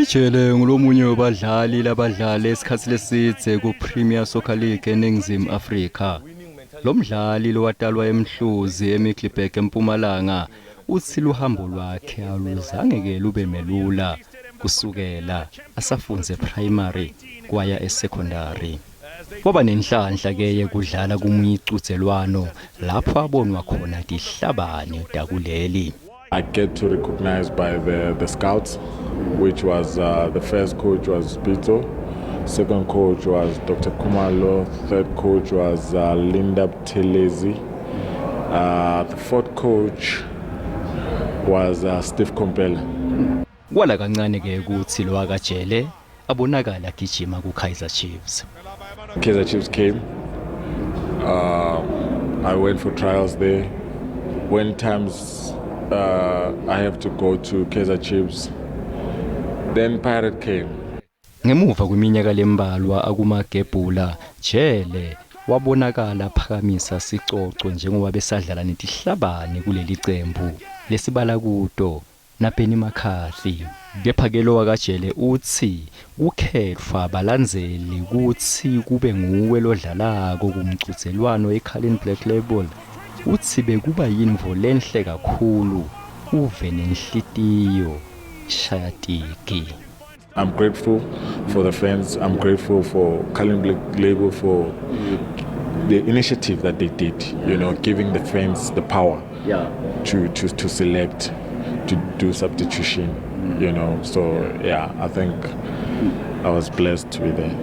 Ujele ngulomunye wabadlali labadlali esikhathi lesidze ku Premier Soccer League eNingizimu Afrika. Lo mdlali lo watalwa eMhluzi eMiddelburg eMpumalanga uthi luhambo lwakhe aluzange ke lube melula kusukela asafunze primary kwaya esecondary. Waba nenhlanhla ke yekudlala kumicuthelwano lapho abonwa khona dihlabane dakuleli. I get to recognize by the scouts, which was the first coach was Pito, second coach was Dr. Kumalo, third coach was Linda Telezi, the fourth coach was Steve Kompela. Wala kancane ke ukuthi lo akajele abonakala gijima ku Kaizer Chiefs. Kaizer Chiefs came. I went for trials there. When times I have to go to Kaizer Chiefs. Then Pirate came. Ngemuva kweminyaka lembalwa akumagebhula Jele wabonakala phakamisa sicoco njengoba besadlala netihlabane kuleli cembu lesibala kuto naPenny McCarthy. Kepha ke lo wakajele uthi ukhethwa abalandzeli kuthi kube nguwe lodlalako kumcuzelwano eKhaleni Black Label. Uthi bekuba yinvo lenhle kakhulu uve nenhlitiyo shayatiki. I'm grateful for the fans. I'm grateful for Khaleni Black Label for the initiative that they did, you know, giving the fans the power to select, to do substitution, you know. So yeah, I think I was blessed to be there.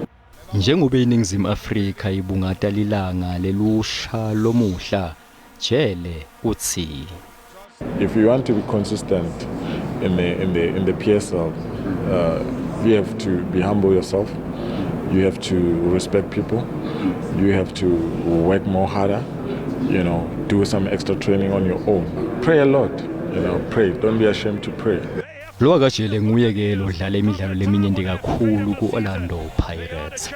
Njengoba iNingizimu Afrika ibungata lilanga lelusha lomuhla Jele uthi if you want to be consistent in the PSL, you have to be humble yourself. You have to respect people. You have to work more harder. You know, do some extra training on your own. Pray a lot. You know, pray. Don't be ashamed to pray. Lo akajele nguye ke lodlala imidlalo leminyenti kakhulu ku Orlando Pirates.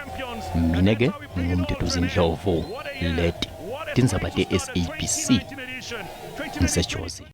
Mina ke ngumduduzi Ndlovu led Izindaba SABC ngiseJozi.